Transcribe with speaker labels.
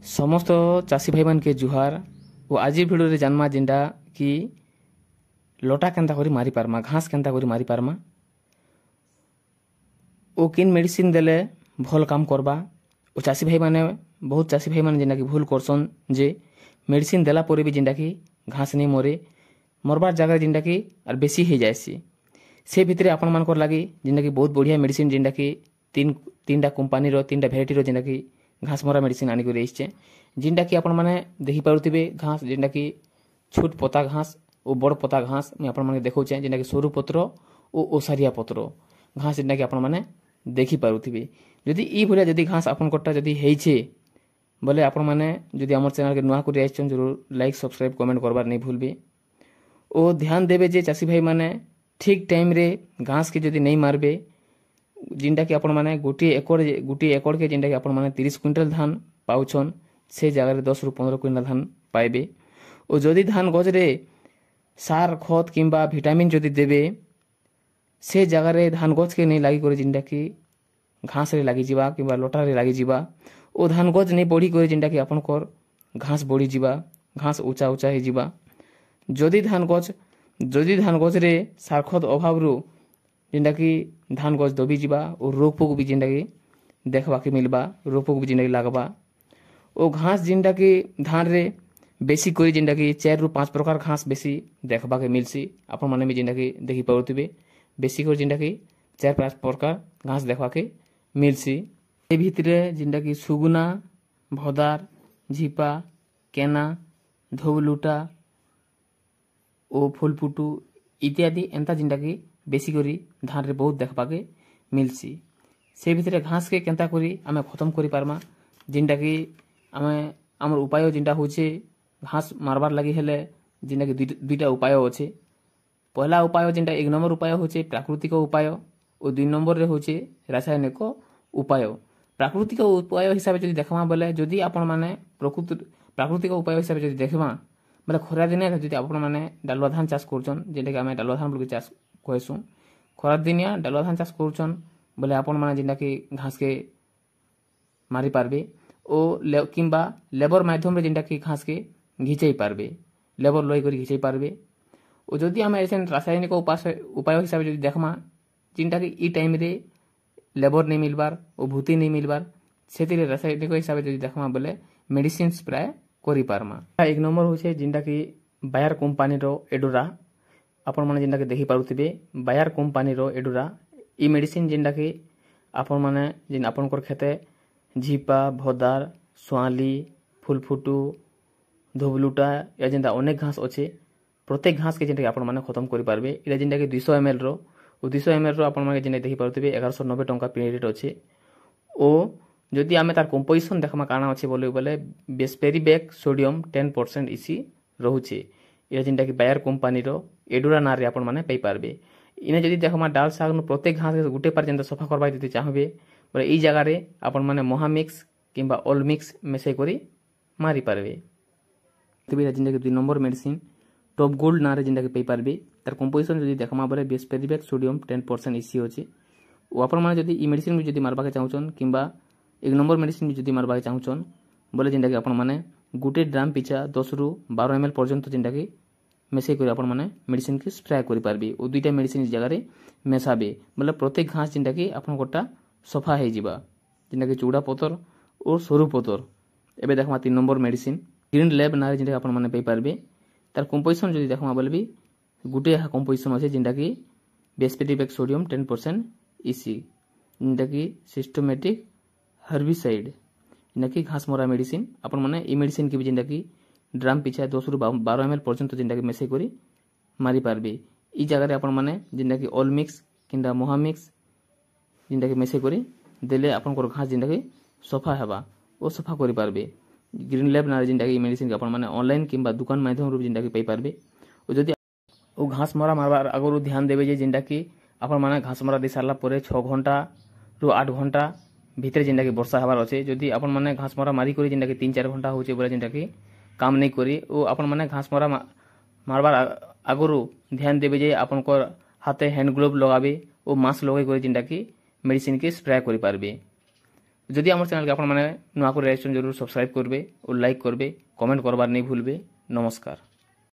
Speaker 1: समस्त चाषी भाई मान के जुहार और आज भिडियो रे जानमा जिंदा कि लटा केंता करी मारी पारमा घास केंता करी मारी पारमा ओ किन मेडिसिन देले भल काम करबा। और चाषी भाई माने बहुत चाषी भाई माने जिंदा कि भूल करसन जे मेडिसिन देला परे भी जिंदा कि घास नहीं मरे मरबार जगह जिंदा कि और बेसी हो जाएसी से भितरे आपण मानकर लगी जिंदा कि बहुत बढ़िया मेडिसिन जिंदा कि तीनटा कंपनी रो तीनटा भेराइटी रो जिंदा कि घास मरा मेडिसिन आनी कर जिनटा कि आपण माने देखि पारुथिबे घास जिनटा कि छोट पता घास और बड़ पता घास मैं आपण माने देखौचे जिनटा कि सरू पत्र और ओसारिया पत्र घास जिनटा कि आपण माने देखि पारुथिबे। जदि ई भलिया जदि घास आपण कोटा जदि हेइछे बोले आपण माने जदि हमर चैनल के नुआ करि आइछन जरूर लाइक सब्सक्राइब कमेंट करबार नहीं भूलबे और ध्यान देबे जे चाषी भाई माने ठीक टाइम रे घास के जदि नहीं मारबे जिनटा कि आपण माने गोटे एकड़ के जिनटा कि आपण माने 30 क्विंटल धान पाउछन से जगह 10 रु 15 क्विंटल धान पाइबे। और जदि धान गजरे सार खत किंबा विटामिन जदि देबे से जगह रे धान गज के नहीं लागी करे जिनटा कि घास रे लागी जिबा किंबा लटा रे लागी जिबा ओ धान गज नहीं बढ़ी करे जिनटा कि आपण कर घास बढ़ी जिबा घास ऊंचा ऊंचा हे जिबा। जदि धान गज रे सार खत अभाव रु जिनटा कि धान गज दबी जिबा और रोग पोक भी जिनटा कि देखबा के मिलबा रोग पोक भी जिनटा कि लागबा। और घास जिनटा कि धान रे बेसी कोई जिनटा कि 4 रु 5 प्रकार घास बेसी देखबा के मिलसी आपण माने भी जिनटा कि देखि पाउथिबे बेसी कोई जिनटा कि 4-5 प्रकार घास देखबा के मिलसी। ए भितरे जिनटा कि सुगुना भदार झिपा केना धोबलुटा ओ फुलपुटू इत्यादि एंता जिनटा कि बेसी करी धान रे बहुत देखबा के मिलसी। से भितरे घास के केंता करी आमे खत्म करी पारमा जिनटा कि आमे हमर उपाय जिनटा होचे घास मारबार लगी हेले जिनटा कि दुईटा उपाय होचे। पहला उपाय जिनटा 1 नंबर उपाय होचे प्राकृतिक उपाय और 2 नंबर रे होचे रासायनिक उपाय। प्राकृतिक उपाय हिसाब से देखमा बोले जदि आपण माने प्राकृतिक उपाय हिसाब से देखमा बोले खरा दिने जदि आपण माने डालुआ धान चाष करछन जेटा कि आमे डालुआ धान बोल के चाष कहसु खरा दिनिया डालुआ धान चाष करछन बोले आपण माने जिनटा कि घास के मारी पारबे ओ किंबा लेबर माध्यम रे जिनटा कि घास के घिचै पारबे लेबर लई करी घिचै पारबे। और जदि आमे ऐसे रासायनिक उपाय हिसाब से देखमा जिनटा कि ई टाइम रे लेबर नहीं मिलबार और भूति नहीं मिलबार सेतिरे रासायनिक हिसाब से देखमा बोले मेडिसिन स्प्रे करि पारमा। 1 नंबर होचे जिनटा कि बायर कंपनी रो एडोरा आपण माने जिनटा कि देखि पारुथिबे बायर कंपनी रो एडोरा ई मेडिसिन जिनटा कि आपण माने जिन आपण कर खेते झिपा भदार स्वाली फुलफुटू धोबलुटा या जिनटा अनेक घास अच्छे प्रत्येक घास के जिनटा आपण माने खत्म करि पारबे। इला जिनटा कि 200 ml रो और 200 ml रो आपण माने जिनटा देखि पारुथिबे 1190 टंका पीरियड अच्छे। ओ जदि आमे तार कंपोजिशन देखमा काना अच्छे बोले बेस्पेरिबेक सोडियम 10% इसी रहउचे। इला जिनटा कि बायर कंपनी रो एडोरा ना रे आपण माने पई पारबे। इने जदि देखमा डाल साग न प्रत्येक घास के गुटे पर जिनटा सफा करबा जदि चाहबे बोले ई जगह रे आपण माने महामिक्स किंबा ऑल मिक्स मिसै करी मारी पारबे। तबे जिनटा कि 2 नंबर मेडिसिन टॉप गोल्ड ना रे जिनटा कि पई पारबे तार कंपोजिशन जदि देखमा बोले बेस्पेरिबेक सोडियम 10% इसी होचे। ओ आपण माने जदि ई मेडिसिन भी जदि मारबा के चाहउछन किंबा 1 नंबर मेडिसिन भी जदि मारबा के चाहउछन बोले जिनटा कि आपण माने गुटे ड्राम पिछा 10 रु 12 ml पर्यंत जिनटा कि मिसै करी आपण माने मेडिसिन के स्प्रे करि पारबे। ओ दुईटा मेडिसिन इस जगह रे मेसाबे बोले प्रत्येक घास जिनटा कि आपण गोटा सफा हे जिबा जिनटा कि चूड़ा पतर और सरू पतर। एबे देखमा 3 नंबर मेडिसिन ग्रीन लैब ना रे जिनटा आपण माने पई पारबे तार कंपोजिशन जदि देखमा बोले भी गुटे कंपोजिशन अछि जिनटा कि बेस्पेरिबेक सोडियम 10% इसी जिनटा कि सिस्टमैटिक हर्बिसाइड जिनटा कि घास मरा मेडिसिन आपण माने ई मेडिसिन के भी जिनटा कि ड्राम पिछा 10 रु 12 ml पर्यंत जिनटा कि मिसै करी मारी पारबे। ई जगह रे आपण माने जिनटा कि ऑल मिक्स किंबा महामिक्स जिनटा कि मिसै करी देले आपण को घास जिनटा कि सफा हेबा ओ सफा करि पारबे। ग्रीन लैब ना जिनटा कि मेडिसिन के आपण माने ऑनलाइन किंबा दुकान माध्यम रु जिनटा कि पई पारबे। ओ जदि ओ घास मरा मारबार अगर ध्यान देबे जे जिनटा कि आपण माने घास मरा दे सारला परे 6 घंटा रु 8 घंटा भीतर जिनटा कि वर्षा हेबार अछि। जदि आपण माने घास मरा मारी करी जिनटा कि 3-4 घंटा होचे बोले जिनटा कि काम नहीं करी ओ आपण माने घास मरा मारबार अगर ध्यान देबे जे आपण को हाथे हैंड ग्लोव लगाबे ओ मास्क लगाई करी जिनटा कि मेडिसिन के स्प्रे करि पारबे। जदि आम चैनल के आपण मैंने नुआ कर जरूर सब्सक्राइब करबे और लाइक करबे, कमेंट करबार नहीं भूलबे। नमस्कार।